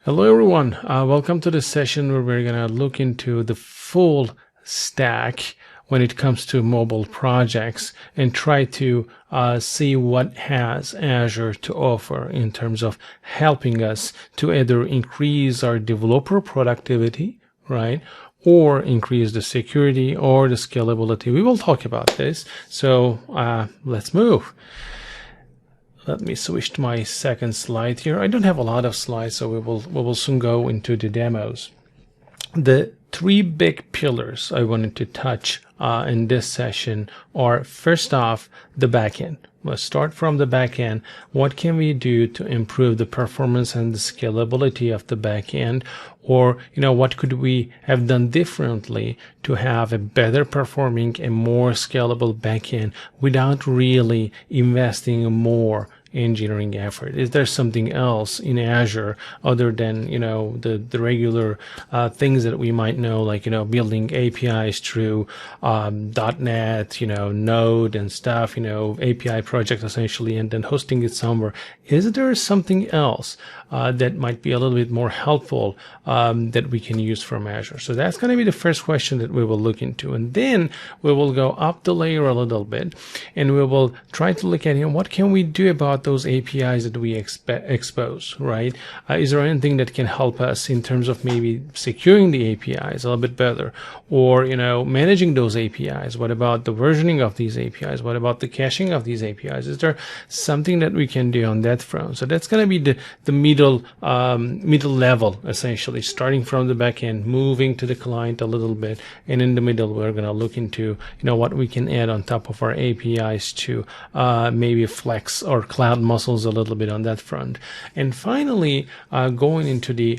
Hello everyone, welcome to this session where we're going to look into the full stack when it comes to mobile projects and try to see what has Azure to offer in terms of helping us to either increase our developer productivity, right, or increase the security or the scalability. We will talk about this, so let's move. Let me switch to my second slide here. I don't have a lot of slides, so we will soon go into the demos. The three big pillars I wanted to touch in this session are, first off, the backend. Let's start from the backend. What can we do to improve the performance and the scalability of the backend? Or, what could we have done differently to have a better performing and more scalable backend without really investing more engineering effort? Is there something else in Azure other than the regular things that we might know, like building APIs through .NET, Node and stuff, API project essentially, and then hosting it somewhere? Is there something else that might be a little bit more helpful that we can use from Azure? So that's going to be the first question that we will look into, and then we will go up the layer a little bit and we will try to look at what can we do about those APIs that we expose, right? Is there anything that can help us in terms of maybe securing the APIs a little bit better, or managing those APIs? What about the versioning of these APIs? What about the caching of these APIs? Is there something that we can do on that front? So that's going to be the middle level, essentially, starting from the backend, moving to the client a little bit, and in the middle we're going to look into what we can add on top of our APIs to maybe flex our cloud muscles a little bit on that front. And finally, going into the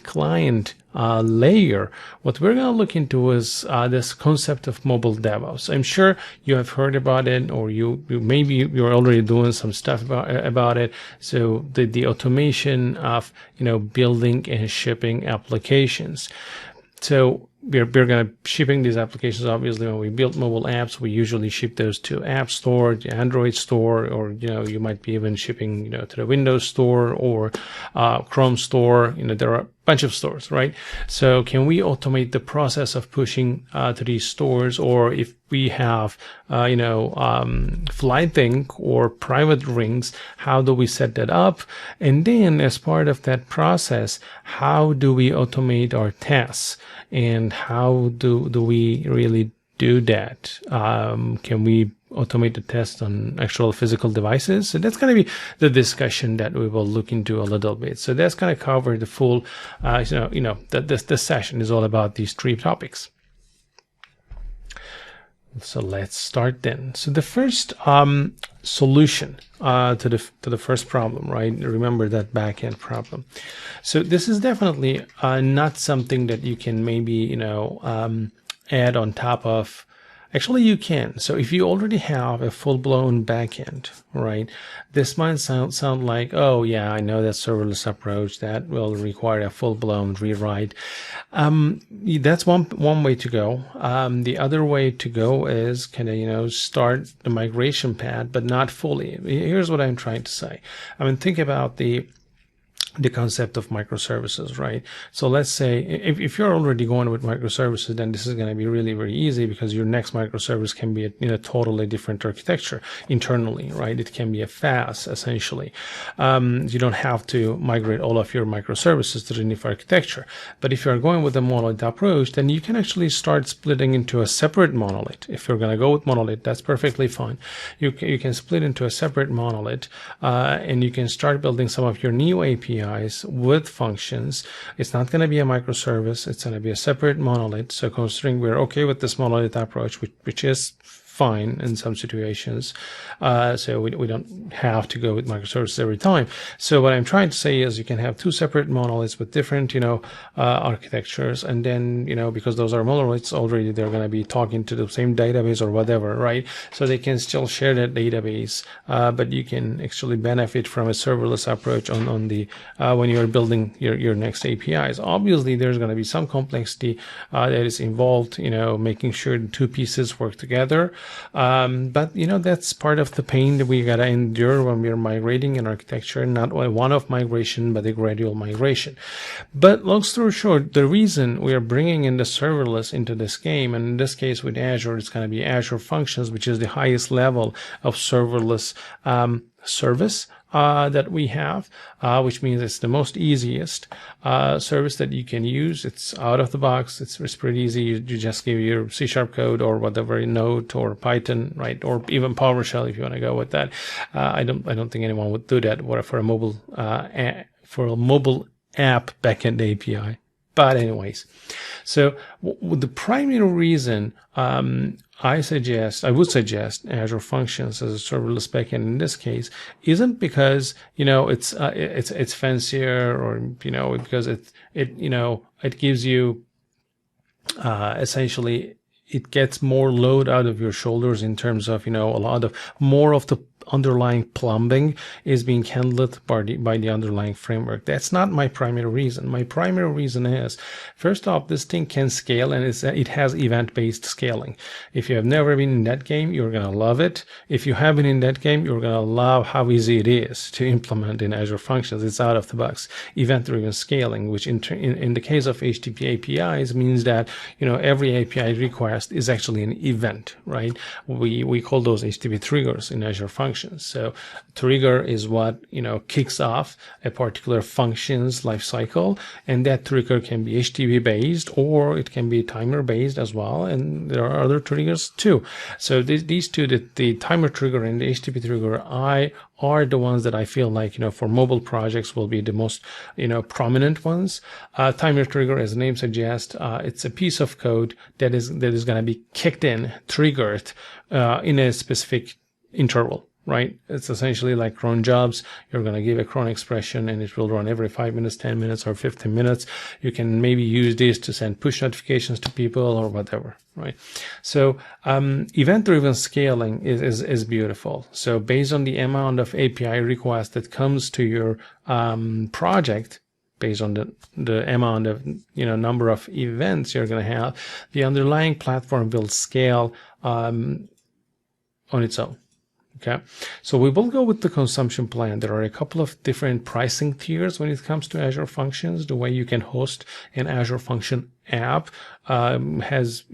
client layer, what we're going to look into is this concept of mobile DevOps. I'm sure you have heard about it, or maybe you're already doing some stuff about it. So the automation of building and shipping applications. So we're going to shipping these applications. Obviously, when we build mobile apps, we usually ship those to App Store, the Android Store, or you might be even shipping to the Windows Store or Chrome Store. There are a bunch of stores, right? So can we automate the process of pushing to these stores? Or if we have flight link or private rings, how do we set that up? And then as part of that process, how do we automate our tests? And how do we really do that? Can we automate the test on actual physical devices? So that's going to be the discussion that we will look into a little bit. So that's going to cover the full, the session is all about these three topics. So let's start then. So the first solution to the first problem, right? Remember that backend problem. So this is definitely not something that you can maybe add on top of. Actually, you can. So if you already have a full-blown backend, right, this might sound like, oh yeah, I know that serverless approach that will require a full-blown rewrite. That's one way to go. The other way to go is kind of start the migration path, but not fully. Here's what I'm trying to say. Think about the concept of microservices, right? So let's say if you're already going with microservices, then this is going to be really, very easy, because your next microservice can be a totally different architecture internally, right? It can be a FAS, essentially. You don't have to migrate all of your microservices to the new architecture. But if you're going with a monolith approach, then you can actually start splitting into a separate monolith. If you're going to go with monolith, that's perfectly fine. You can split into a separate monolith, and you can start building some of your new APIs with functions. It's not going to be a microservice. It's going to be a separate monolith. So considering we're okay with this monolith approach, which is fine in some situations, so we don't have to go with microservices every time. So what I'm trying to say is you can have two separate monoliths with different architectures, and then because those are monoliths already, they're going to be talking to the same database or whatever, right? So they can still share that database, but you can actually benefit from a serverless approach on the when you're building your next APIs. Obviously, there's going to be some complexity that is involved, making sure the two pieces work together. But that's part of the pain that we gotta endure when we're migrating in architecture, not a one-off migration, but a gradual migration. But long story short, the reason we are bringing in the serverless into this game, and in this case with Azure, it's going to be Azure Functions, which is the highest level of serverless service that we have, which means it's the most easiest service that you can use. It's out of the box. It's pretty easy. You just give your C# code or whatever, Node or Python, right? Or even PowerShell if you want to go with that. I don't think anyone would do that for a mobile app backend API. But anyways, so the primary reason I would suggest Azure Functions as a serverless backend in this case isn't because it's fancier or because it gives you essentially it gets more load out of your shoulders in terms of a lot of more of the underlying plumbing is being handled by the underlying framework. That's not my primary reason. My primary reason is, first off, this thing can scale, and it has event-based scaling. If you have never been in that game, you're going to love it. If you have been in that game, you're going to love how easy it is to implement in Azure Functions. It's out of the box. Event-driven scaling, which in the case of HTTP APIs means that every API request is actually an event, right? We call those HTTP triggers in Azure Functions. So trigger is what kicks off a particular function's lifecycle, and that trigger can be HTTP based or it can be timer based as well, and there are other triggers too. So these two, the timer trigger and the HTTP trigger, are the ones that I feel like for mobile projects will be the most prominent ones. Timer trigger, as the name suggests, it's a piece of code that is going to be kicked in, triggered in a specific interval. Right? It's essentially like cron jobs. You're going to give a cron expression and it will run every 5 minutes, 10 minutes, or 15 minutes. You can maybe use this to send push notifications to people or whatever, right? So, event-driven scaling is beautiful. So based on the amount of API requests that comes to your, project, based on the amount of, number of events you're going to have, the underlying platform will scale, on its own. Okay, so we will go with the consumption plan. There are a couple of different pricing tiers when it comes to Azure Functions. The way you can host an Azure Function app is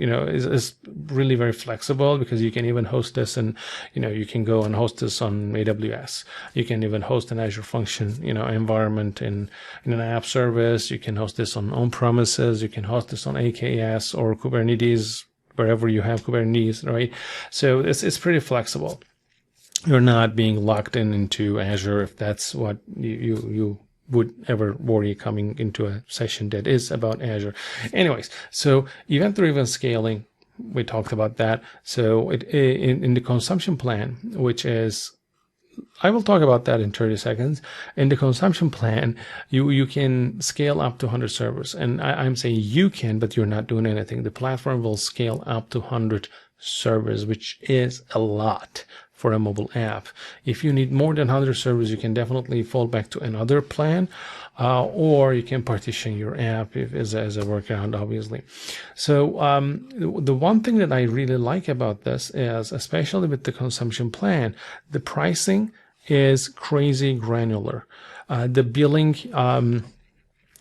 really very flexible, because you can even host this and you can go and host this on AWS. You can even host an Azure Function environment in an app service. You can host this on premises. You can host this on AKS or Kubernetes, wherever you have Kubernetes, right? So it's pretty flexible. You're not being locked into Azure if that's what you would ever worry coming into a session that is about Azure. Anyways, so event-driven scaling, we talked about that. So in the consumption plan, which is, I will talk about that in 30 seconds. In the consumption plan, you can scale up to 100 servers. And I'm saying you can, but you're not doing anything. The platform will scale up to 100 servers, which is a lot for a mobile app. If you need more than 100 servers, you can definitely fall back to another plan, or you can partition your app as a workaround, obviously. So the one thing that I really like about this is, especially with the consumption plan, the pricing is crazy granular. The billing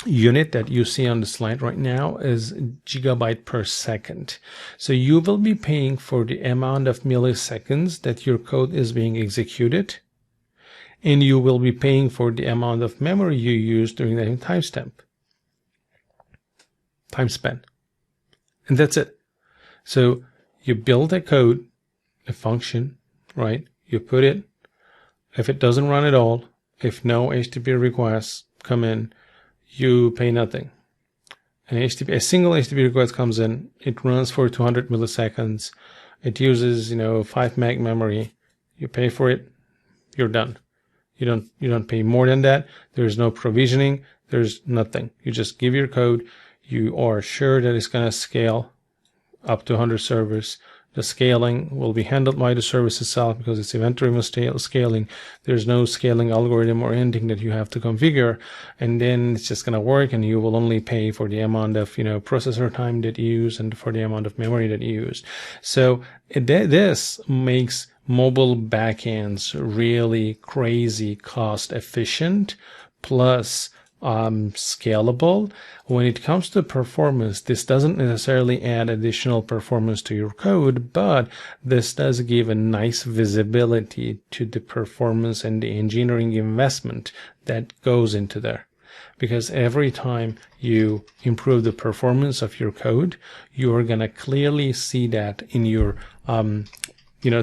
unit that you see on the slide right now is gigabyte per second. So you will be paying for the amount of milliseconds that your code is being executed, and you will be paying for the amount of memory you use during the time span. And that's it. So you build a code, a function, right? You put it. If it doesn't run at all, if no HTTP requests come in, you pay nothing. A single HTTP request comes in, it runs for 200 milliseconds. It uses, 5 meg memory. You pay for it, you're done. You don't pay more than that. There's no provisioning. There's nothing. You just give your code. You are sure that it's going to scale up to 100 servers. The scaling will be handled by the service itself because it's event-driven scaling. There's no scaling algorithm or anything that you have to configure, and then it's just going to work, and you will only pay for the amount of processor time that you use and for the amount of memory that you use. So this makes mobile backends really crazy cost efficient, plus scalable. When it comes to performance, this doesn't necessarily add additional performance to your code, but this does give a nice visibility to the performance and the engineering investment that goes into there. Because every time you improve the performance of your code, you are going to clearly see that in your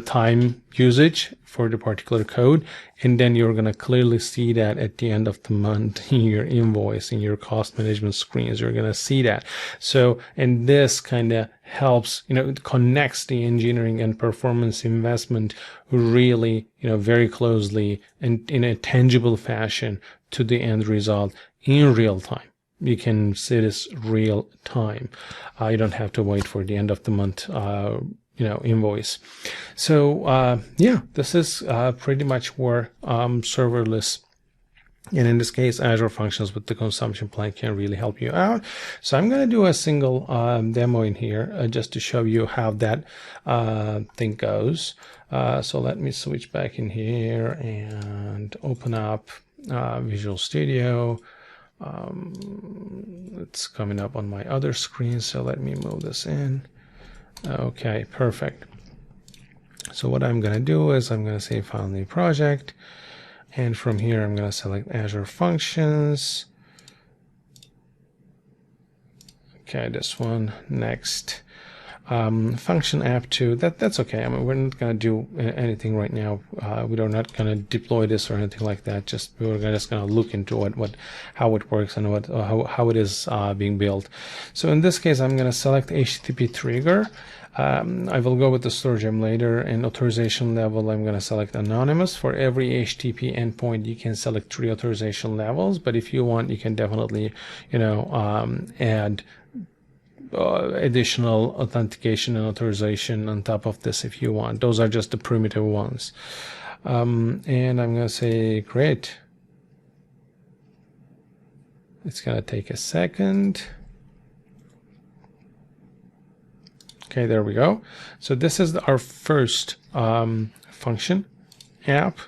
time usage for the particular code, and then you're going to clearly see that at the end of the month in your invoice, in your cost management screens. You're going to see that. So, and this kind of helps, it connects the engineering and performance investment really, very closely and in a tangible fashion to the end result in real time. You can see this real time. You don't have to wait for the end of the month invoice. So this is pretty much where serverless, and in this case Azure Functions with the consumption plan, can really help you out. So I'm going to do a single demo in here just to show you how that thing goes. So let me switch back in here and open up Visual Studio. It's coming up on my other screen, so let me move this in. Okay, perfect. So what I'm going to do is I'm going to say File New Project, and from here I'm going to select Azure Functions. Okay, this one. Next. Function app 2, that's okay. I mean, we're not going to do anything right now. We're not going to deploy this or anything like that. We're just going to look into how it works and how it is being built. So in this case, I'm going to select HTTP trigger. I will go with the storage emulator, and authorization level I'm going to select anonymous. For every HTTP endpoint you can select 3 authorization levels, but if you want, you can definitely add additional authentication and authorization on top of this if you want. Those are just the primitive ones. And I'm going to say create. It's going to take a second. Okay, there we go. So this is our first function app.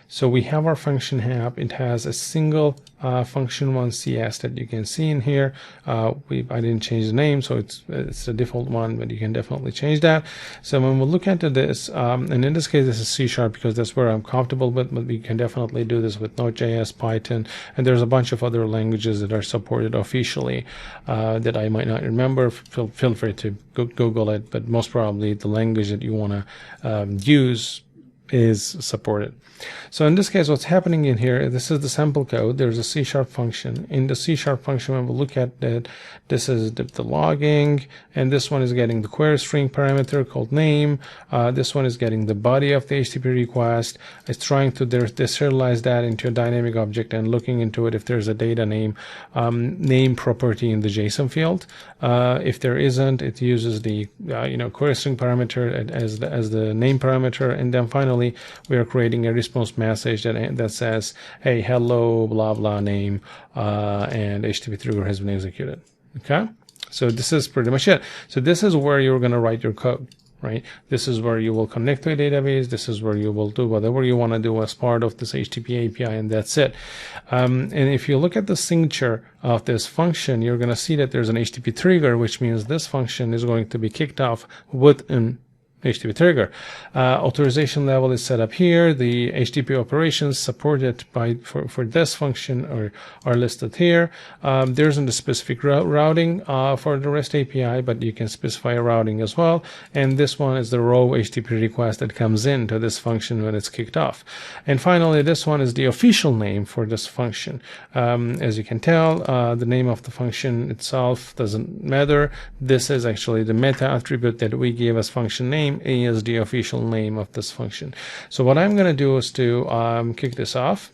So we have our function app. It has a single function 1 CS that you can see in here. I didn't change the name, so it's the default one, but you can definitely change that. So when we look into this, and in this case this is C# because that's where I'm comfortable with, but we can definitely do this with Node.js, Python, and there's a bunch of other languages that are supported officially that I might not remember. Feel free to Google it, but most probably the language that you want to use is supported. So in this case, what's happening in here, this is the sample code. There's a C# function. In the C# function, when we look at that, this is the logging, and this one is getting the query string parameter called name. This one is getting the body of the HTTP request. It's trying to deserialize that into a dynamic object and looking into it if there's a data name property in the JSON field. If there isn't, it uses the query string parameter as the name parameter, and then finally we are creating a response message that says, hey, hello, blah blah name, and HTTP trigger has been executed. Okay, so this is pretty much it. So this is where you're going to write your code, right? This is where you will connect to a database. This is where you will do whatever you want to do as part of this HTTP API, and that's it. And if you look at the signature of this function, you're going to see that there's an HTTP trigger, which means this function is going to be kicked off with an HTTP trigger. Authorization level is set up here. The HTTP operations supported for this function are listed here. There isn't a specific routing for the REST API, but you can specify a routing as well. And this one is the raw HTTP request that comes into this function when it's kicked off. And finally, this one is the official name for this function. As you can tell, the name of the function itself doesn't matter. This is actually the meta attribute that we give as function name is the official name of this function. So what I'm going to do is to kick this off,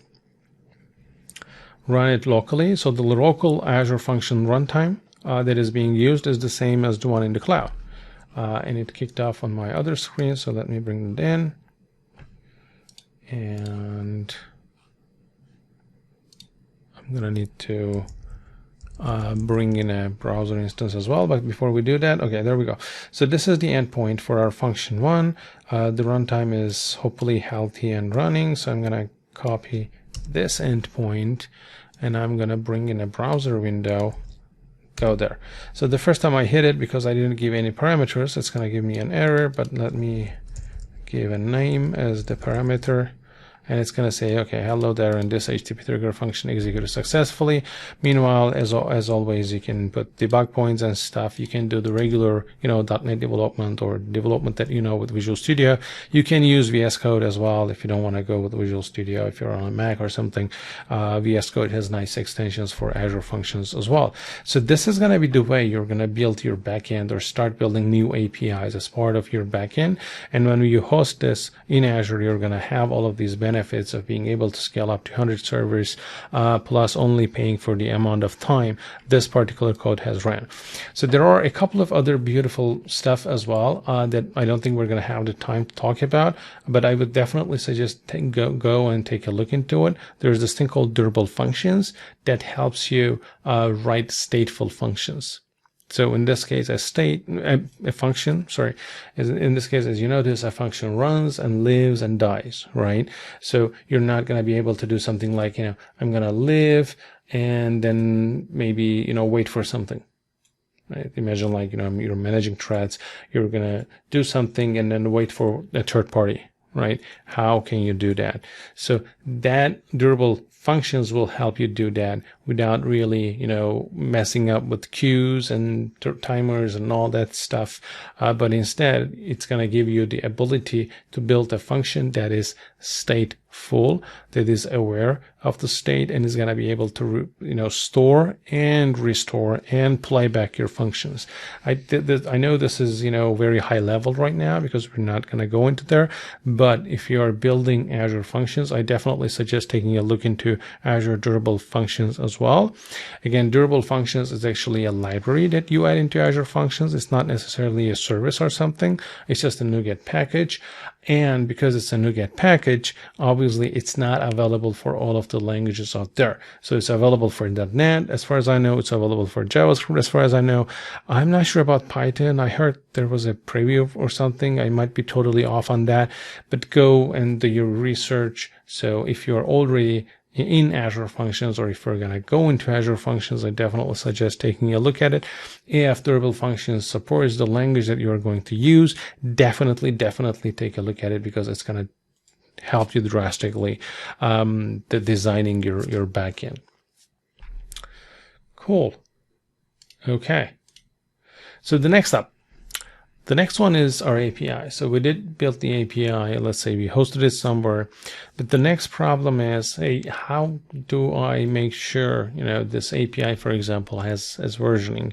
run it locally. So the local Azure function runtime that is being used is the same as the one in the cloud. and it kicked off on my other screen. So let me bring it in, and I'm gonna need to bring in a browser instance as well. But before we do that, okay, there we go. So this is the endpoint for our function 1. The runtime is hopefully healthy and running. So I'm gonna copy this endpoint, and I'm gonna bring in a browser window. Go there. So the first time I hit it, because I didn't give any parameters, it's gonna give me an error. But let me give a name as the parameter. And it's going to say, okay, hello there, and this HTTP trigger function executed successfully. Meanwhile, as always, you can put debug points and stuff. You can do the regular, .NET development or development that with Visual Studio. You can use VS Code as well if you don't want to go with Visual Studio. If you're on a Mac or something, VS Code has nice extensions for Azure functions as well. So this is going to be the way you're going to build your backend or start building new APIs as part of your backend. And when you host this in Azure, you're going to have all of these benefits of being able to scale up to 100 servers, plus only paying for the amount of time this particular code has ran. So there are a couple of other beautiful stuff as well that I don't think we're going to have the time to talk about, but I would definitely suggest go and take a look into it. There's this thing called durable functions that helps you write stateful functions. So in this case, a function, in this case, as you notice, a function runs and lives and dies, right? So you're not going to be able to do something like, I'm going to live and then maybe, wait for something, right? Imagine like, you're managing threads, you're going to do something and then wait for a third party, right? How can you do that? So that durable functions will help you do that without really, messing up with queues and timers and all that stuff. But instead, it's going to give you the ability to build a function that is stateful, that is aware of the state, and is going to be able to, store and restore and play back your functions. I know this is, very high level right now because we're not going to go into there. But if you are building Azure functions, I definitely suggest taking a look into Azure Durable Functions as well. Again, Durable Functions is actually a library that you add into Azure Functions. It's not necessarily a service or something. It's just a NuGet package. And because it's a NuGet package, obviously it's not available for all of the languages out there. So it's available for .NET, as far as I know. It's available for JavaScript, as far as I know. I'm not sure about Python. I heard there was a preview or something. I might be totally off on that. But go and do your research. So if you're already in Azure Functions, or if you're going to go into Azure Functions, I definitely suggest taking a look at it. If Durable Functions supports the language that you're going to use, definitely take a look at it, because it's going to help you drastically designing your backend. Cool. Okay. So the next one is our API. So we did build the API. Let's say we hosted it somewhere. But the next problem is, hey, how do I make sure, this API, for example, has versioning?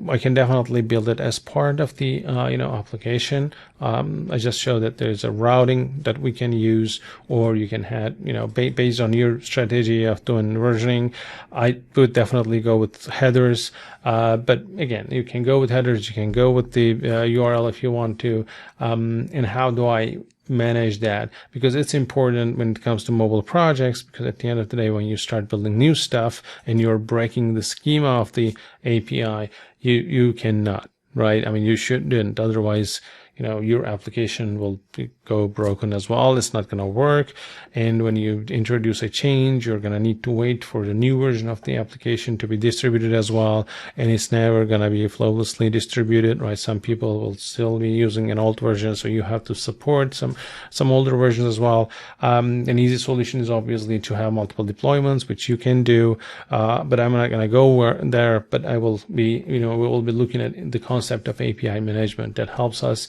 I can definitely build it as part of the, application. I just showed that there's a routing that we can use, or you can have, based on your strategy of doing versioning, I would definitely go with headers. But again, you can go with headers, you can go with the URL if you want to. And how do I manage that? Because it's important when it comes to mobile projects, because at the end of the day, when you start building new stuff and you're breaking the schema of the API, you cannot, right? I mean, you shouldn't. Otherwise, your application will go broken as well. It's not going to work. And when you introduce a change, you're going to need to wait for the new version of the application to be distributed as well. And it's never going to be flawlessly distributed, right? Some people will still be using an old version, so you have to support some older versions as well. An easy solution is obviously to have multiple deployments, which you can do. But I'm not going to go there, but I will be, we will be looking at the concept of API management that helps us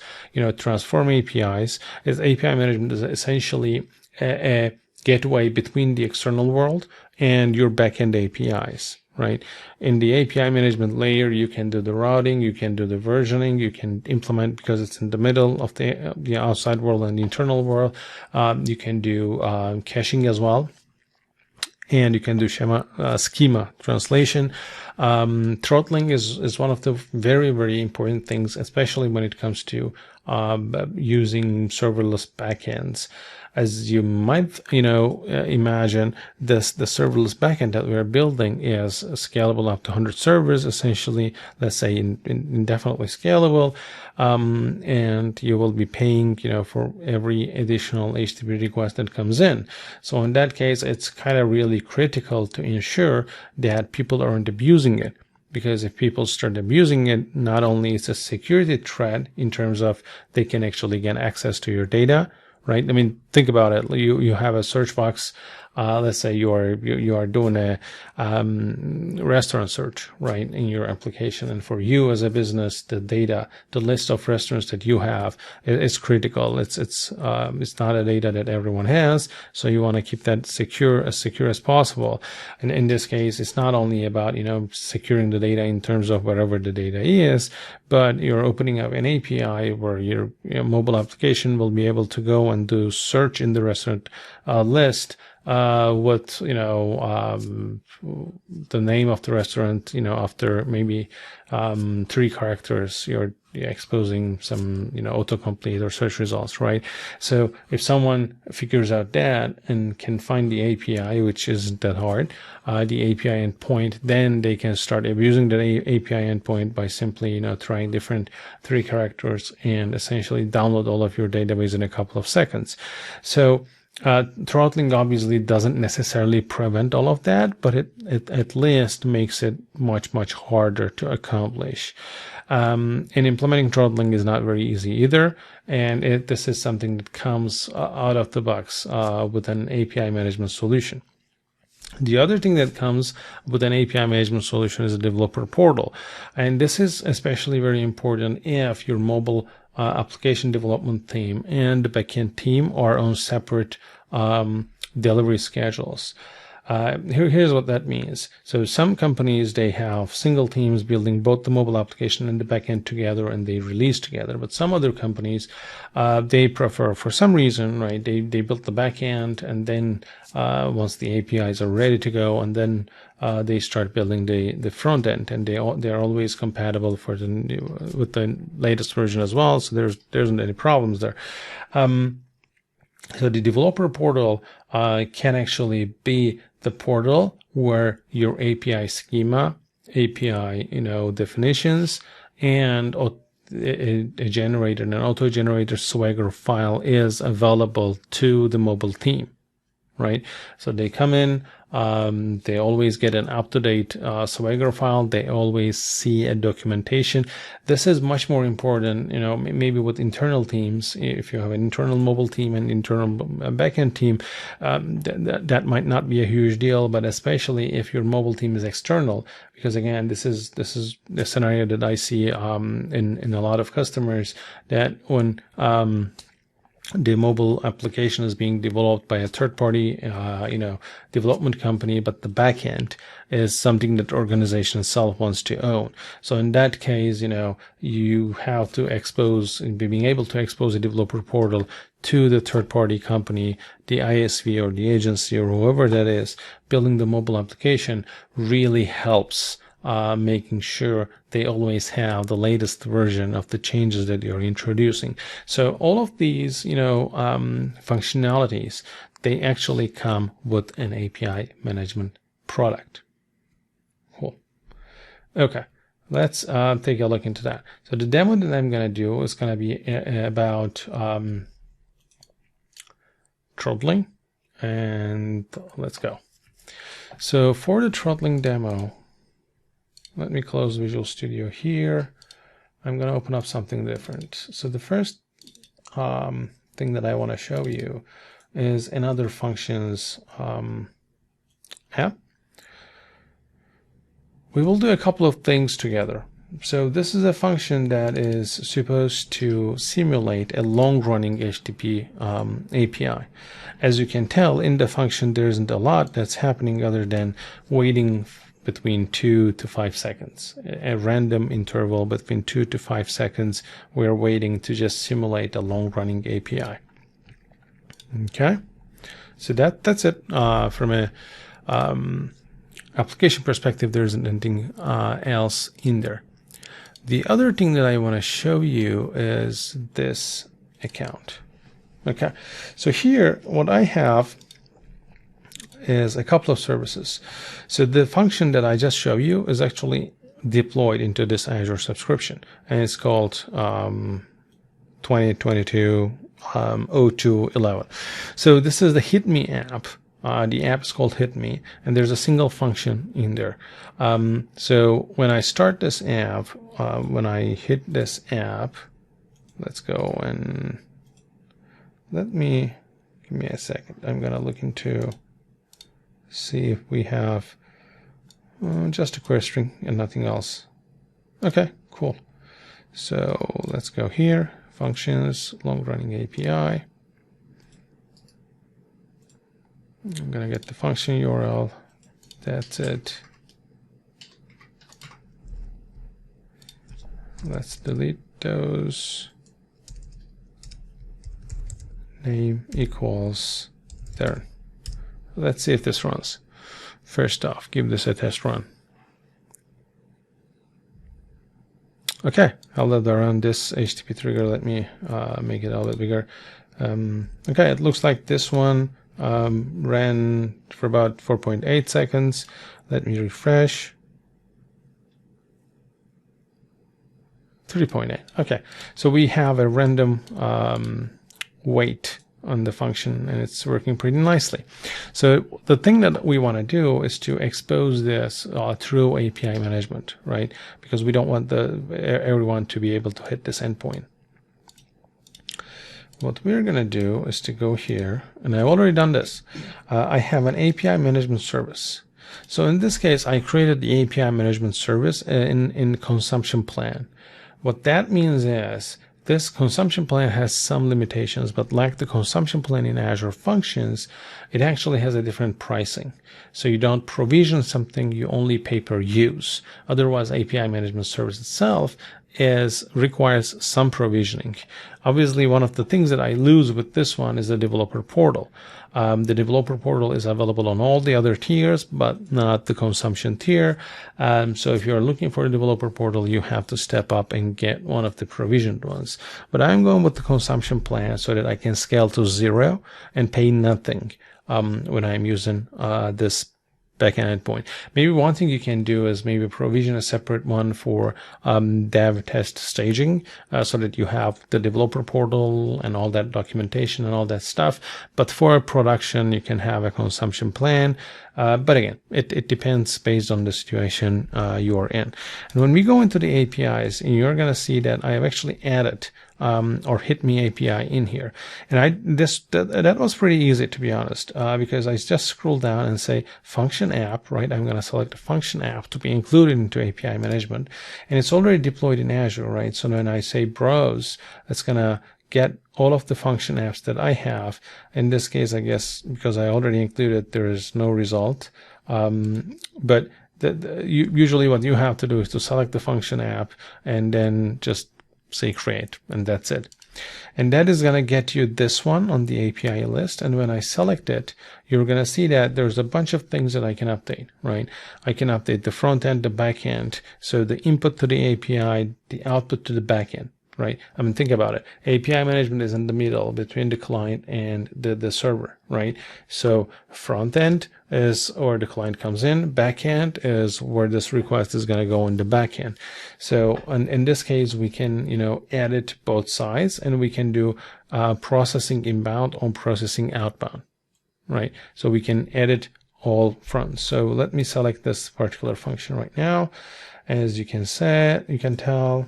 transform APIs. As API management is essentially a gateway between the external world and your backend APIs, right? In the API management layer, you can do the routing, you can do the versioning, you can implement, because it's in the middle of the outside world and the internal world. You can do caching as well. and you can do schema translation. Throttling is one of the very, very important things, especially when it comes to using serverless backends. As you might, imagine, the serverless backend that we're building is scalable up to 100 servers, essentially, let's say indefinitely scalable, and you will be paying, for every additional HTTP request that comes in. So in that case, it's kind of really critical to ensure that people aren't abusing it. Because if people start abusing it, not only is it a security threat in terms of they can actually get access to your data, right? I mean, think about it. You have a search box. Let's say you are doing a restaurant search, right, in your application, and for you as a business, the data, the list of restaurants that you have is critical. It's not a data that everyone has, so you want to keep that secure as possible. And in this case, it's not only about securing the data in terms of wherever the data is, but you're opening up an API where your mobile application will be able to go and do search in the restaurant list with the name of the restaurant, after maybe 3 characters, you're exposing some autocomplete or search results, right? So if someone figures out that and can find the API, which isn't that hard, the API endpoint, then they can start abusing the API endpoint by simply trying different 3 characters and essentially download all of your database in a couple of seconds. So throttling obviously doesn't necessarily prevent all of that, but it at least makes it much harder to accomplish. And implementing throttling is not very easy either, and this is something that comes out of the box with an API management solution. The other thing that comes with an API management solution is a developer portal, and this is especially very important if your mobile application development team and the backend team are on separate delivery schedules. Here's what that means. So some companies, they have single teams building both the mobile application and the backend together, and they release together. But some other companies, they prefer, for some reason, right, they build the backend, and then once the APIs are ready to go, and then they start building the front end, and they're always compatible with the latest version as well. So there isn't any problems there. So the developer portal can actually be the portal where your API schema, API definitions, and a generator, an auto-generator Swagger file is available to the mobile team, right? So they come in, they always get an up-to-date Swagger file. They always see a documentation. This is much more important, maybe with internal teams. If you have an internal mobile team and internal backend team, that might not be a huge deal, but especially if your mobile team is external, because again, this is the scenario that I see in a lot of customers, that when the mobile application is being developed by a third-party, development company, but the backend is something that the organization itself wants to own. So in that case, you have to being able to expose a developer portal to the third-party company, the ISV or the agency or whoever that is building the mobile application, really helps making sure they always have the latest version of the changes that you're introducing. So all of these, functionalities, they actually come with an API management product. Cool. Okay, let's take a look into that. So the demo that I'm going to do is going to be about throttling, and let's go. So for the throttling demo, let me close Visual Studio here. I'm going to open up something different. So the first thing that I want to show you is another functions app. We will do a couple of things together. So this is a function that is supposed to simulate a long-running HTTP API. As you can tell, in the function, there isn't a lot that's happening other than waiting between 2 to 5 seconds, a random interval between 2 to 5 seconds. We're waiting to just simulate a long-running API. Okay, so that's it from a application perspective, there isn't anything else in there. The other thing that I want to show you is this account. Okay, so here what I have is a couple of services. So the function that I just showed you is actually deployed into this Azure subscription, and it's called 2022-02-11. So this is the Hit Me app. The app is called Hit Me, and there's a single function in there. So when I start this app, when I hit this app, let's go and give me a second. I'm gonna look into see if we have just a query string and nothing else. Okay, cool. So let's go here, functions, long-running API. I'm gonna get the function URL. That's it. Let's delete those. Name equals there. Let's see if this runs. First off, give this a test run. Okay, I'll let that run. This HTTP trigger, let me make it a little bit bigger. Okay, it looks like this one ran for about 4.8 seconds. Let me refresh. 3.8. Okay, so we have a random wait on the function, and it's working pretty nicely. So the thing that we want to do is to expose this through API management, right? Because we don't want everyone to be able to hit this endpoint. What we're going to do is to go here, and I've already done this. I have an API management service. So in this case, I created the API management service in consumption plan. What that means is this consumption plan has some limitations, but like the consumption plan in Azure Functions, it actually has a different pricing. So you don't provision something, you only pay per use. Otherwise, API management service itself requires some provisioning. Obviously, one of the things that I lose with this one is the developer portal. The developer portal is available on all the other tiers, but not the consumption tier. So if you're looking for a developer portal, you have to step up and get one of the provisioned ones. But I'm going with the consumption plan so that I can scale to 0 and pay nothing when I'm using this backend endpoint. Maybe one thing you can do is maybe provision a separate one for dev test staging so that you have the developer portal and all that documentation and all that stuff. But for production, you can have a consumption plan. But again, it depends based on the situation you are in. And when we go into the APIs, you're going to see that I have actually added or Hit Me API in here. And that was pretty easy, to be honest, because I just scroll down and say function app, right? I'm going to select the function app to be included into API management, and it's already deployed in Azure, right? So when I say browse, it's going to get all of the function apps that I have. In this case, I guess because I already included, there is no result. But usually what you have to do is to select the function app and then just say create, and that's it. And that is going to get you this one on the API list. And when I select it, you're going to see that there's a bunch of things that I can update, right? I can update the front end, the back end. So the input to the API, the output to the back end, right? I mean, think about it. API management is in the middle between the client and the server, right? So front end is where the client comes in. Back end is where this request is going to go in the back end. So in this case, we can, edit both sides, and we can do processing inbound or processing outbound, right? So we can edit all fronts. So let me select this particular function right now. As you can tell,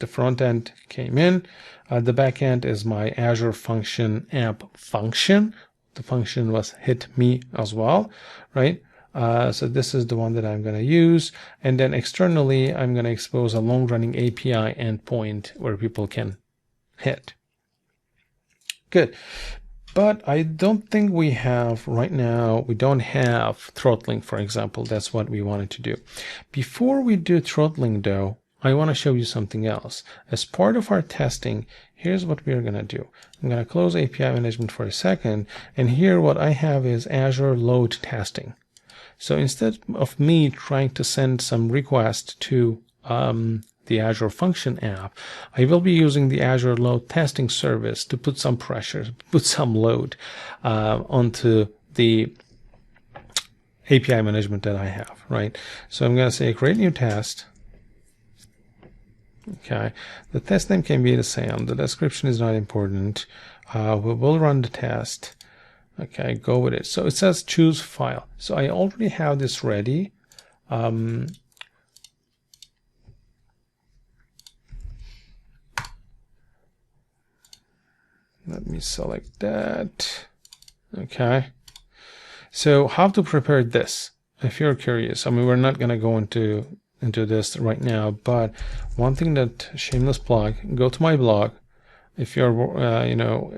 the front end came in. The back end is my Azure Function app function. The function was Hit Me as well, right? So this is the one that I'm going to use. And then externally, I'm going to expose a long-running API endpoint where people can hit. Good. But I don't think we have right now, we don't have throttling, for example. That's what we wanted to do. Before we do throttling, though, I want to show you something else. As part of our testing, here's what we're going to do. I'm going to close API management for a second. And here what I have is Azure load testing. So instead of me trying to send some request to the Azure Function app, I will be using the Azure Load Testing Service to put some pressure, put some load onto the API management that I have, right? So I'm going to say create new test. Okay, the test name can be the same. The description is not important. We will run the test. Okay, go with it. So it says choose file. So I already have this ready. Let me select that. Okay. So how to prepare this? If you're curious, I mean, we're not going to go into this right now, but one thing that shameless plug, go to my blog. If you're,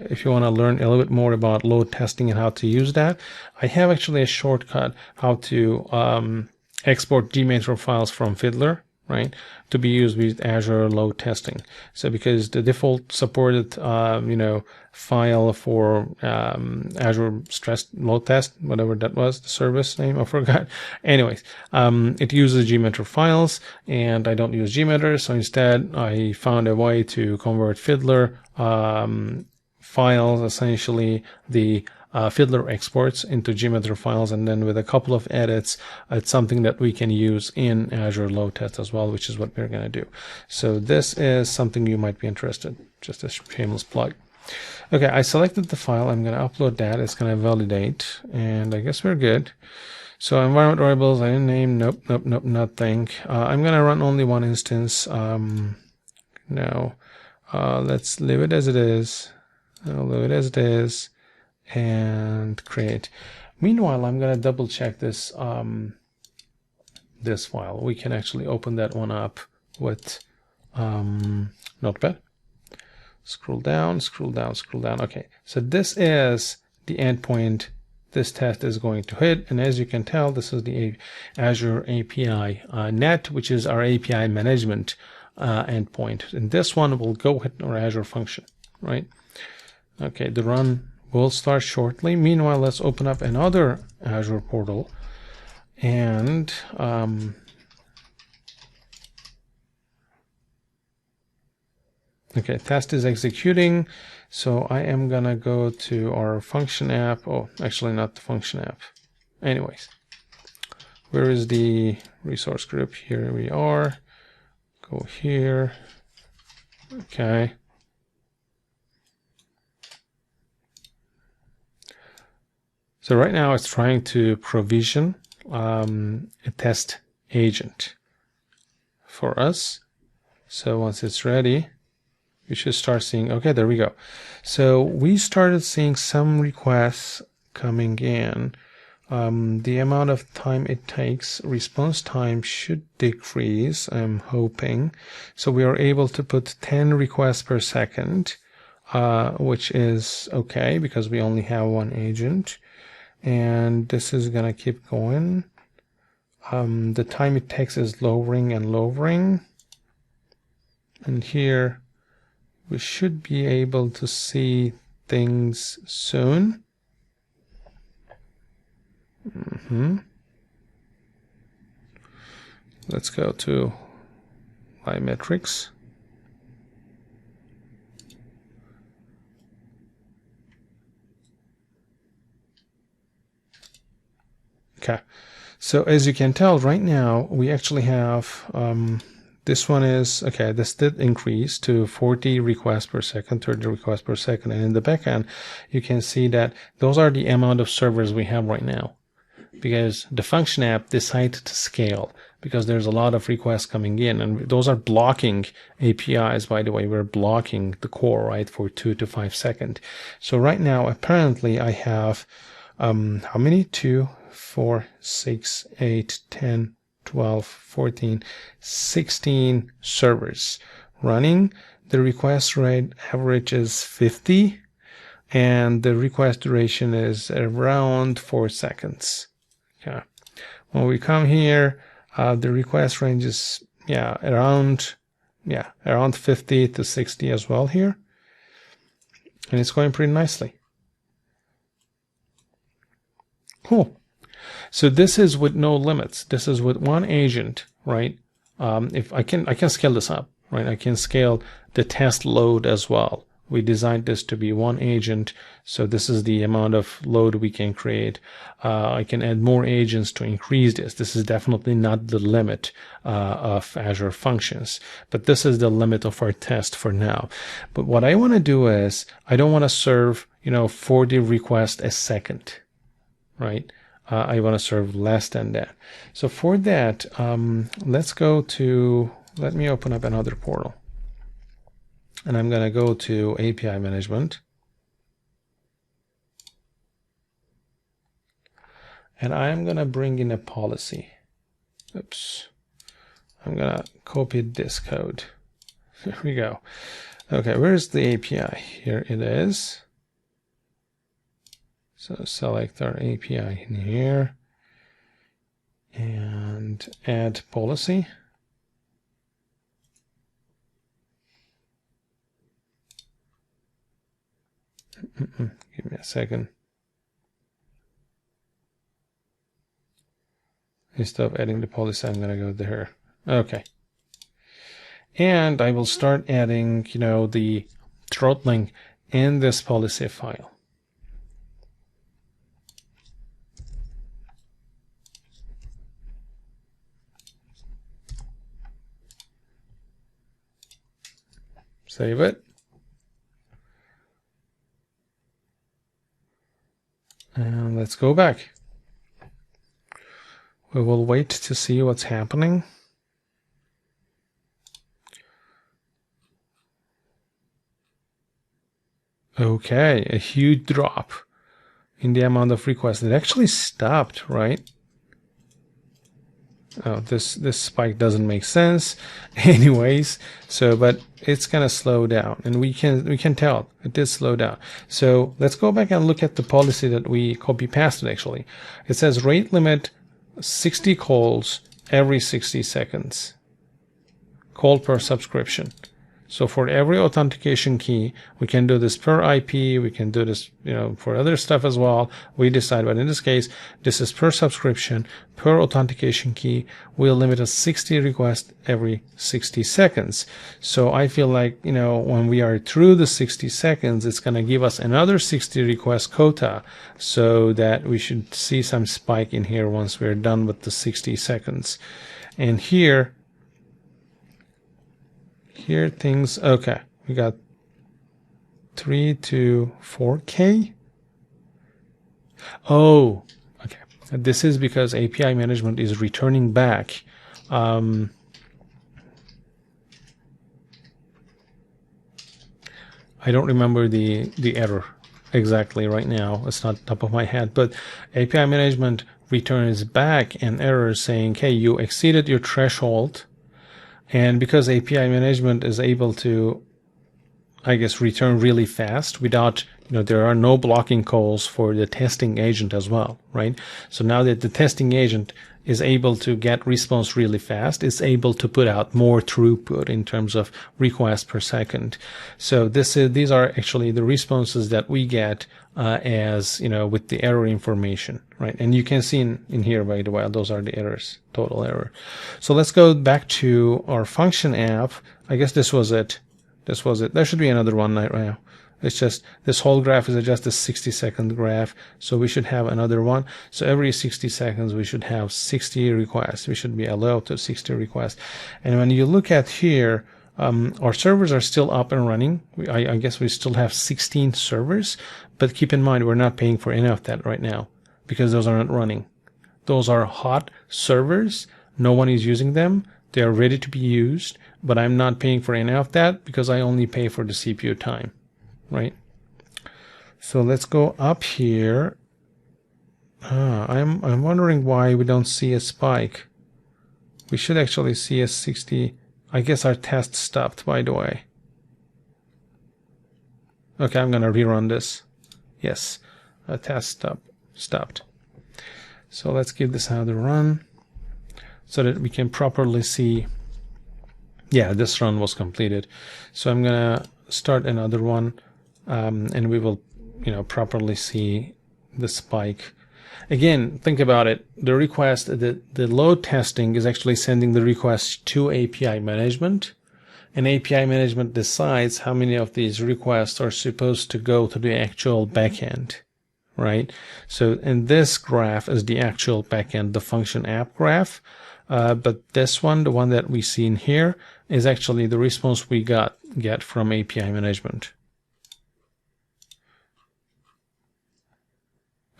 if you want to learn a little bit more about load testing and how to use that, I have actually a shortcut how to export Gmetro files from Fiddler, right, to be used with Azure load testing. So because the default supported, file for Azure stress load test, whatever that was, the service name, I forgot. Anyways, it uses Gmetro files, and I don't use Gmetro, so instead I found a way to convert Fiddler files, essentially the Fiddler exports into Gmetro files, and then with a couple of edits, it's something that we can use in Azure Load Test as well, which is what we're going to do. So this is something you might be interested, just a shameless plug. Okay, I selected the file. I'm going to upload that. It's going to validate, and I guess we're good. So environment variables, I didn't name, nope, nothing. I'm going to run only one instance. No, let's leave it as it is. I'll leave it as it is. And create. Meanwhile, I'm going to double check this this file. We can actually open that one up with Notepad. Scroll down. Okay, so this is the endpoint this test is going to hit, and as you can tell, this is the Azure API net, which is our API management endpoint, and this one will go hit our Azure function, right? Okay, the run will start shortly. Meanwhile, let's open up another Azure portal, and okay, test is executing. So I am gonna go to our function app. Oh, actually not the function app. Anyways, where is the resource group? Here we are. Go here. Okay. So right now it's trying to provision a test agent for us. So once it's ready, we should start seeing, okay, there we go. So we started seeing some requests coming in. The amount of time it takes, response time should decrease, I'm hoping. So we are able to put 10 requests per second, which is okay because we only have one agent. And this is gonna keep going. The time it takes is lowering and lowering. And here we should be able to see things soon. Let's go to my metrics. Okay, so as you can tell right now, we actually have this one is, okay, this did increase to 40 requests per second, 30 requests per second. And in the backend, you can see that those are the amount of servers we have right now, because the function app decided to scale because there's a lot of requests coming in, and those are blocking APIs, by the way. We're blocking the core, right, for 2 to 5 seconds. So right now, apparently I have, how many? 2, 4, 6, 8, 10, 12, 14, 16 servers running. The request rate average is 50, and the request duration is around 4 seconds. Okay. When we come here, the request range is around 50 to 60 as well here, and it's going pretty nicely. Cool. So this is with no limits. This is with one agent, right? If I can scale this up, right? I can scale the test load as well. We designed this to be one agent, so this is the amount of load we can create. I can add more agents to increase this. This is definitely not the limit of Azure Functions, but this is the limit of our test for now. But what I want to do is, I don't want to serve 40 requests a second, right? I want to serve less than that. So for that, let me open up another portal. And I'm going to go to API management. And I'm going to bring in a policy. Oops. I'm going to copy this code. Here we go. Okay, where's the API? Here it is. So select our API in here. And add policy. Give me a second. Instead of adding the policy, I'm going to go there. Okay. And I will start adding, the throttling in this policy file. Save it. And let's go back. We will wait to see what's happening. Okay, a huge drop in the amount of requests. It actually stopped, right? Oh, this spike doesn't make sense anyways. So, but it's gonna slow down, and we can tell it did slow down. So let's go back and look at the policy that we copy pasted. Actually, it says rate limit 60 calls every 60 seconds. Call per subscription. So for every authentication key, we can do this per IP. We can do this, for other stuff as well. We decide, but in this case, this is per subscription, per authentication key. We'll limit a 60 requests every 60 seconds. So I feel like, when we are through the 60 seconds, it's going to give us another 60 request quota, so that we should see some spike in here once we're done with the 60 seconds. And here things, okay, we got 3 to 4K. Oh, okay. This is because API management is returning back. I don't remember the error exactly right now. It's not top of my head, but API management returns back an error saying, hey, you exceeded your threshold. And because API management is able to, I guess, return really fast without, there are no blocking calls for the testing agent as well, right? So now that the testing agent is able to get response really fast, it's able to put out more throughput in terms of requests per second. So these are actually the responses that we get as, with the error information, right? And you can see in here, by the way, those are the errors, total error. So let's go back to our function app. I guess this was it. There should be another one right now. It's just this whole graph is just a 60-second graph, so we should have another one. So every 60 seconds we should have 60 requests. We should be allowed to 60 requests. And when you look at here, our servers are still up and running. I guess we still have 16 servers, but keep in mind we're not paying for any of that right now because those are not running. Those are hot servers. No one is using them. They are ready to be used, but I'm not paying for any of that because I only pay for the CPU time. Right. So let's go up here. I'm wondering why we don't see a spike. We should actually see a 60. I guess our test stopped, by the way. Okay, I'm gonna rerun this. Yes, our test stopped. So let's give this another run so that we can properly see. Yeah, this run was completed. So I'm gonna start another one. And we will, properly see the spike. Again, think about it. The request, the load testing is actually sending the request to API management, and API management decides how many of these requests are supposed to go to the actual backend, right? So in this graph is the actual backend, the function app graph. But this one, the one that we see in here, is actually the response we get from API management.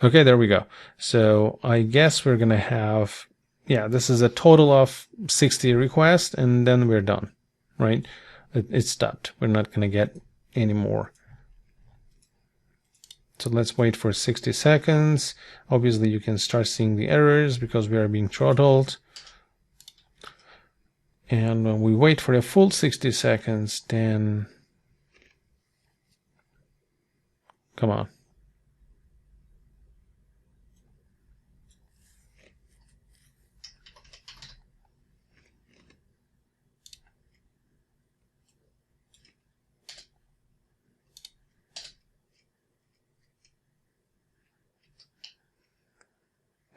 Okay, there we go. So I guess we're going to have, yeah, this is a total of 60 requests, and then we're done, right? It stopped. We're not going to get any more. So let's wait for 60 seconds. Obviously, you can start seeing the errors because we are being throttled. And when we wait for the full 60 seconds, then come on.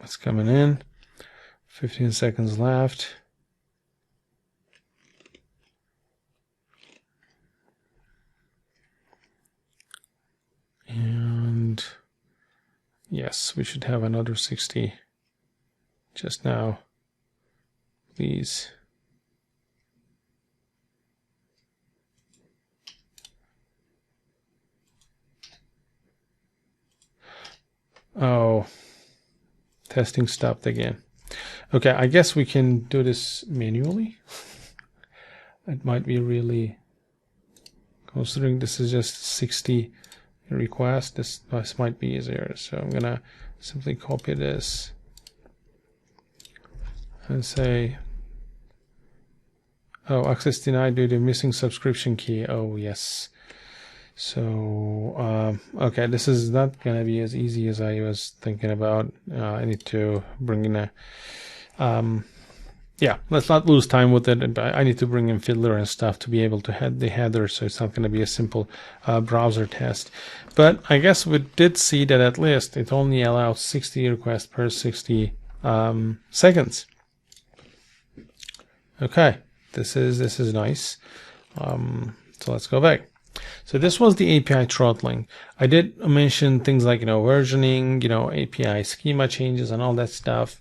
It's coming in. 15 seconds left. And yes, we should have another 60 just now. Please. Oh, testing stopped again. Okay, I guess we can do this manually. It might be really, considering this is just 60 requests, this might be easier. So I'm gonna simply copy this and say, oh, access denied due to missing subscription key. Oh, yes. So, okay, this is not going to be as easy as I was thinking about. I need to bring in a, yeah, let's not lose time with it. I need to bring in Fiddler and stuff to be able to head the header, so it's not going to be a simple browser test. But I guess we did see that at least it only allows 60 requests per 60 seconds. Okay, this is nice. So let's go back. So this was the API throttling. I did mention things like, versioning, API schema changes and all that stuff.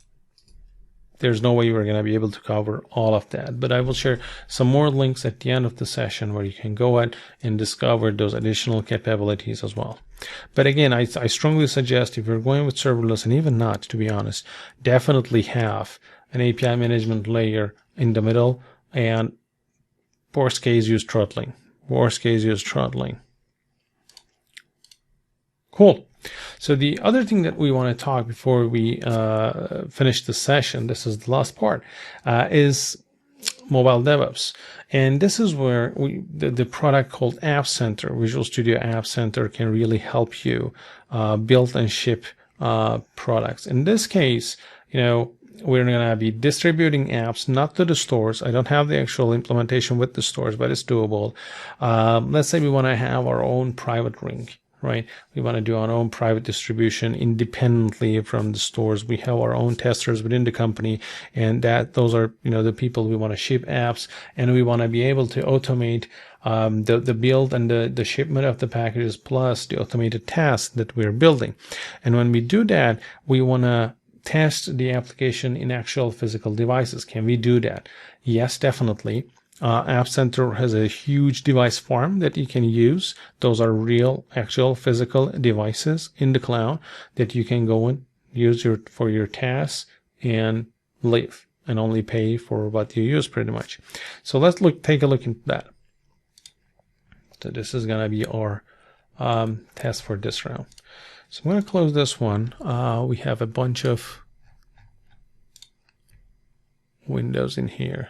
There's no way we're going to be able to cover all of that, but I will share some more links at the end of the session where you can go ahead and discover those additional capabilities as well. But again, I strongly suggest if you're going with serverless, and even not, to be honest, definitely have an API management layer in the middle, and worst case, use throttling. Worst case, use throttling. Cool. So the other thing that we want to talk before we finish the session, this is the last part, is mobile DevOps. And this is where the product called App Center, Visual Studio App Center, can really help you build and ship products. In this case, we're going to be distributing apps, not to the stores. I don't have the actual implementation with the stores, but it's doable. Let's say we want to have our own private ring, right? We want to do our own private distribution independently from the stores. We have our own testers within the company, and those are, the people we want to ship apps, and we want to be able to automate the build and the shipment of the packages, plus the automated tasks that we're building. And when we do that, we want to test the application in actual physical devices. Can we do that? Yes, definitely. App Center has a huge device farm that you can use. Those are real, actual physical devices in the cloud that you can go and use for your tasks and live and only pay for what you use, pretty much. So let's take a look at that. So this is going to be our test for this round. So I'm going to close this one. We have a bunch of windows in here.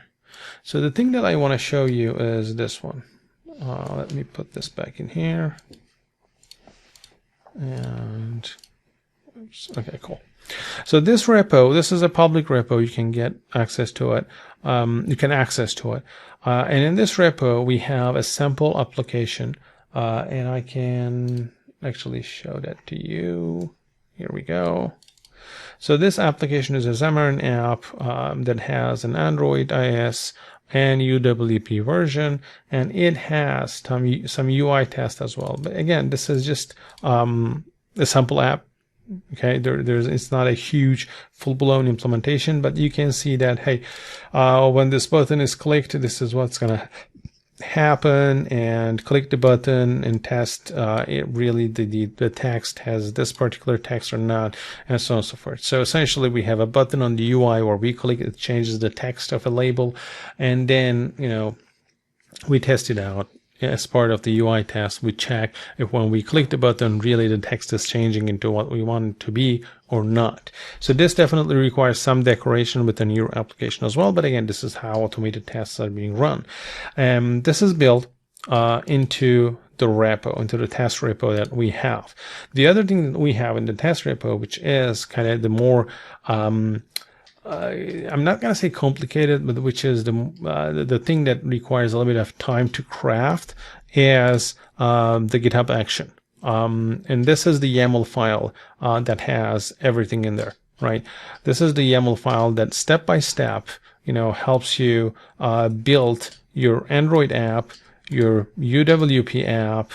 So the thing that I want to show you is this one. Let me put this back in here. And oops, okay, cool. So this repo, this is a public repo. You can get access to it. You can access to it. And in this repo, we have a sample application. And I can actually show that to you. Here we go. So this application is a Xamarin app that has an Android, iOS, and UWP version, and it has some UI tests as well. But again, this is just a sample app. Okay, it's not a huge full-blown implementation, but you can see that, hey, when this button is clicked, this is what's gonna happen, and click the button and test it really the text has this particular text or not, and so on and so forth. So essentially we have a button on the UI where we click, it changes the text of a label, and then we test it out. As part of the UI test, we check if when we click the button, really the text is changing into what we want it to be or not. So this definitely requires some decoration within your application as well. But again, this is how automated tests are being run. This is built into the repo, into the test repo that we have. The other thing that we have in the test repo, which is kind of the more I'm not going to say complicated, but which is the thing that requires a little bit of time to craft, is the GitHub action. And this is the YAML file that has everything in there, right? This is the YAML file that step by step, helps you build your Android app, your UWP app,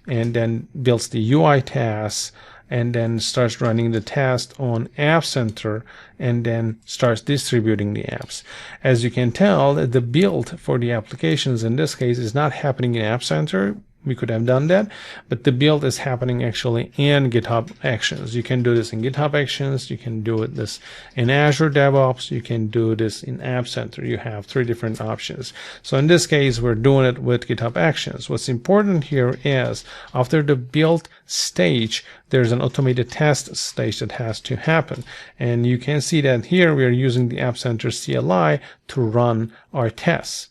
and then builds the UI tasks, and then starts running the test on App Center, and then starts distributing the apps. As you can tell, the build for the applications in this case is not happening in App Center. We could have done that, but the build is happening actually in GitHub Actions. You can do this in GitHub Actions, you can do this in Azure DevOps, you can do this in App Center. You have 3 different options. So in this case, we're doing it with GitHub Actions. What's important here is after the build stage, there's an automated test stage that has to happen. And you can see that here we are using the App Center CLI to run our tests.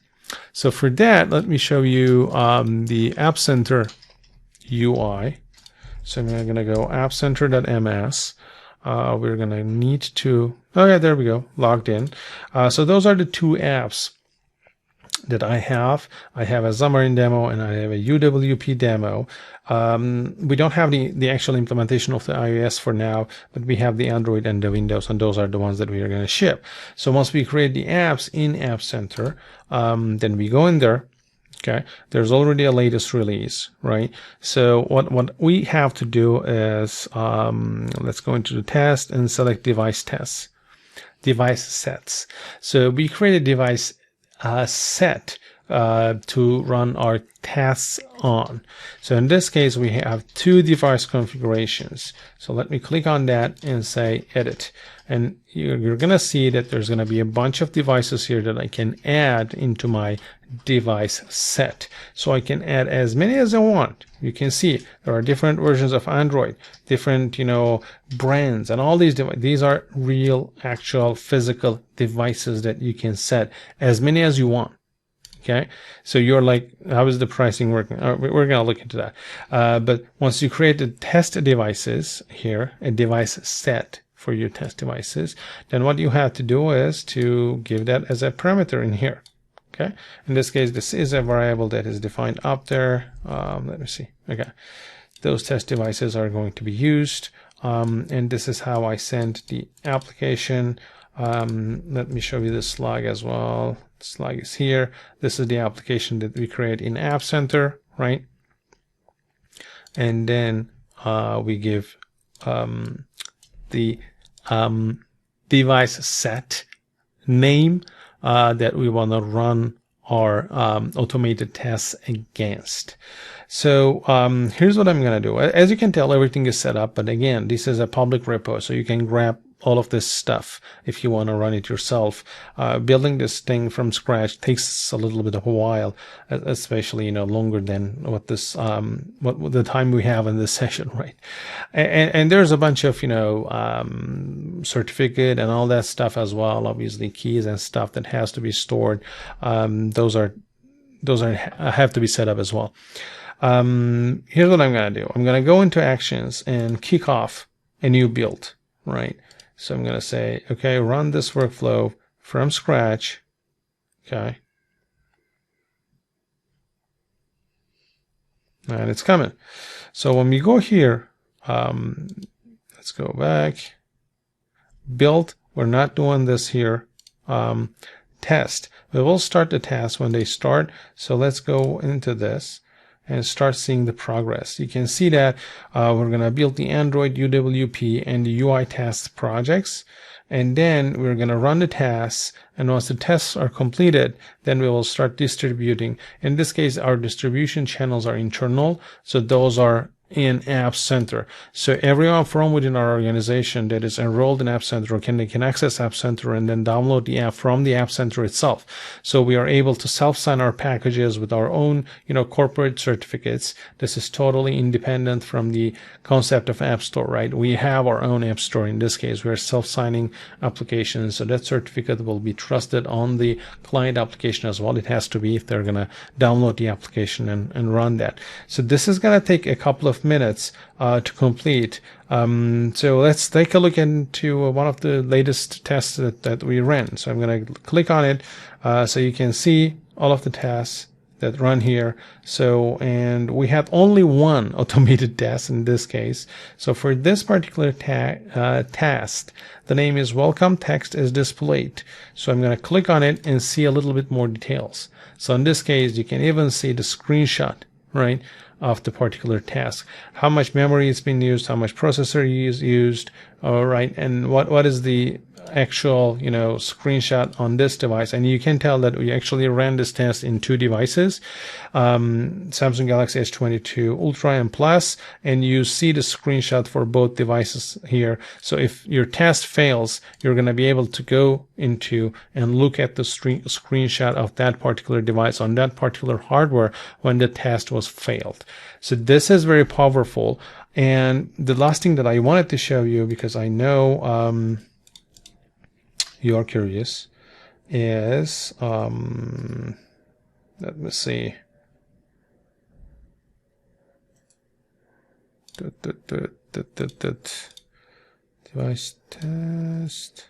So for that, let me show you the App Center UI. So I'm going to go appcenter.ms. We're going to need to, oh yeah, there we go, logged in. So those are the 2 apps that I have. I have a Xamarin demo and I have a UWP demo. We don't have the actual implementation of the iOS for now, but we have the Android and the Windows, and those are the ones that we are going to ship. So once we create the apps in App Center, then we go in there. Okay, there's already a latest release, right? So what we have to do is let's go into the test and select device tests, device sets. So we create a device set to run our tests on. So in this case, we have 2 device configurations. So let me click on that and say edit. And you're going to see that there's going to be a bunch of devices here that I can add into my device set. So I can add as many as I want. You can see there are different versions of Android, different, brands, and all these devices. These are real, actual, physical devices that you can set as many as you want. Okay, so you're like, how is the pricing working? We're going to look into that. But once you create the test devices here, a device set for your test devices, then what you have to do is to give that as a parameter in here. Okay, in this case, this is a variable that is defined up there. Let me see. Okay, those test devices are going to be used, and this is how I send the application. Let me show you the slug as well. The slug is here. This is the application that we create in App Center, right? And then we give the device set name that we want to run our automated tests against. So here's what I'm going to do. As you can tell, everything is set up, but again, this is a public repo, so you can grab all of this stuff if you want to run it yourself. Building this thing from scratch takes a little bit of a while, especially longer than what this what the time we have in this session, right? And there's a bunch of certificate and all that stuff as well. Obviously, keys and stuff that has to be stored. Those have to be set up as well. Here's what I'm going to do. I'm going to go into Actions and kick off a new build, right? So I'm going to say, okay, run this workflow from scratch. Okay. And it's coming. So when we go here, let's go back. build. We're not doing this here. Test. We will start the test when they start. So let's go into this and start seeing the progress. You can see that we're going to build the Android UWP and the UI test projects. And then we're going to run the tests. And once the tests are completed, then we will start distributing. In this case, our distribution channels are internal. So those are in App Center. So everyone from within our organization that is enrolled in App Center can access App Center and then download the app from the App Center itself. So we are able to self-sign our packages with our own, corporate certificates. This is totally independent from the concept of App Store, right? We have our own App Store. In this case, we are self-signing applications. So that certificate will be trusted on the client application as well. It has to be if they're going to download the application and run that. So this is going to take a couple of minutes to complete. So let's take a look into one of the latest tests that we ran. So I'm going to click on it so you can see all of the tests that run here. So, and we have only one automated test in this case. So for this particular test, the name is welcome text is displayed. So I'm going to click on it and see a little bit more details. So in this case, you can even see the screenshot, right, of the particular task, how much memory is being used, how much processor is used, all right, and what is the actual screenshot on this device. And you can tell that we actually ran this test in 2 devices, Samsung Galaxy S22 Ultra and Plus, and you see the screenshot for both devices here. So if your test fails, you're going to be able to go into and look at the screenshot of that particular device on that particular hardware when the test was failed. So this is very powerful. And the last thing that I wanted to show you, because I know you are curious, is let me see. Device test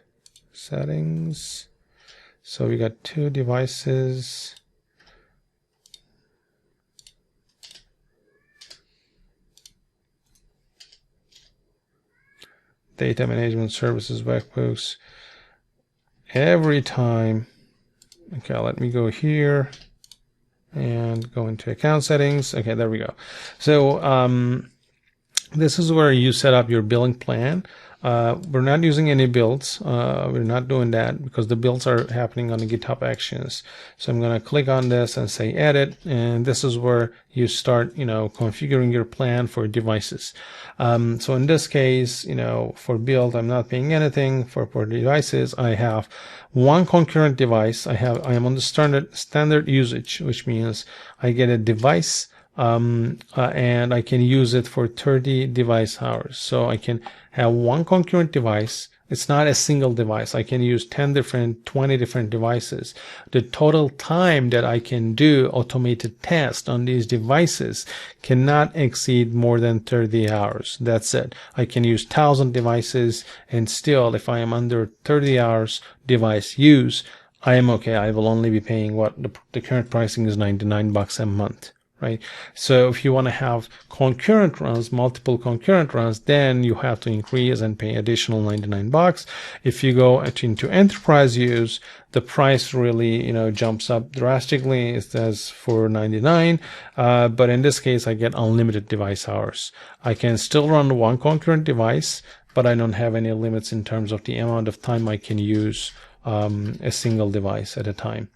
settings. So we got 2 devices. Data management services webhooks. Every time, okay, let me go here and go into account settings. Okay, there we go. So this is where you set up your billing plan. We're not using any builds. We're not doing that because the builds are happening on the GitHub Actions. So I'm going to click on this and say edit, and this is where you start, configuring your plan for devices. So in this case, for build, I'm not paying anything. For devices, I have 1 concurrent device. I am on the standard usage, which means I get a device and I can use it for 30 device hours. So I can have 1 concurrent device. It's not a single device. I can use 20 different devices. The total time that I can do automated tests on these devices cannot exceed more than 30 hours. That's it. I can use 1,000 devices, and still, if I am under 30 hours device use, I am okay. I will only be paying what the current pricing is $99 a month. Right. So if you want to have concurrent runs, multiple concurrent runs, then you have to increase and pay additional $99. If you go into enterprise use, the price really, jumps up drastically. It says for $99. But in this case, I get unlimited device hours. I can still run 1 concurrent device, but I don't have any limits in terms of the amount of time I can use a single device at a time.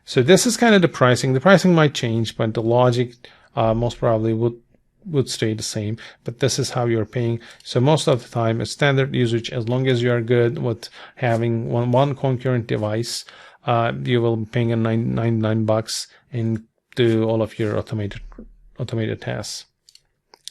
So this is kind of the pricing. The pricing might change, but the logic most probably would stay the same. But this is how you're paying. So most of the time, it's standard usage. As long as you are good with having one concurrent device, you will be paying $99 and do all of your automated tasks.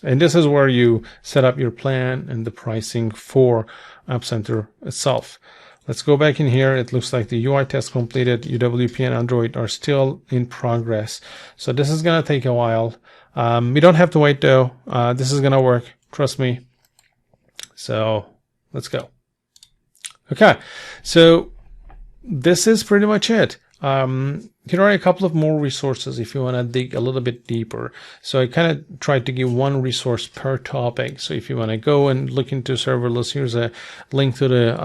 And this is where you set up your plan and the pricing for App Center itself. Let's go back in here. It looks like the UI test completed. UWP and Android are still in progress. So this is going to take a while. We don't have to wait though. This is going to work. Trust me. So let's go. Okay. So this is pretty much it. Here are a couple of more resources if you want to dig a little bit deeper. So I kind of tried to give one resource per topic. So if you want to go and look into serverless, here's a link to the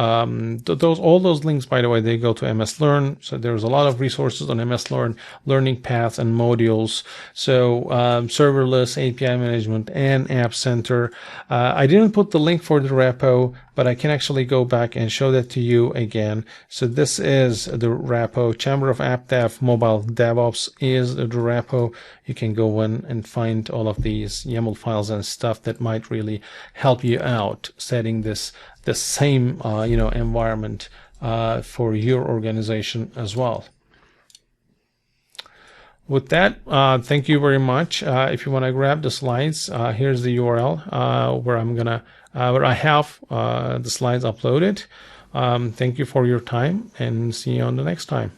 all those links, by the way, they go to MS Learn. So there's a lot of resources on MS Learn, learning paths and modules. So serverless, API management, and App Center. I didn't put the link for the repo, but I can actually go back and show that to you again. So this is the repo. Chamber of App Dev Mobile DevOps is the repo. You can go in and find all of these YAML files and stuff that might really help you out setting the same environment for your organization as well. With that, thank you very much. If you want to grab the slides, here's the URL where I have the slides uploaded. Thank you for your time, and see you on the next time.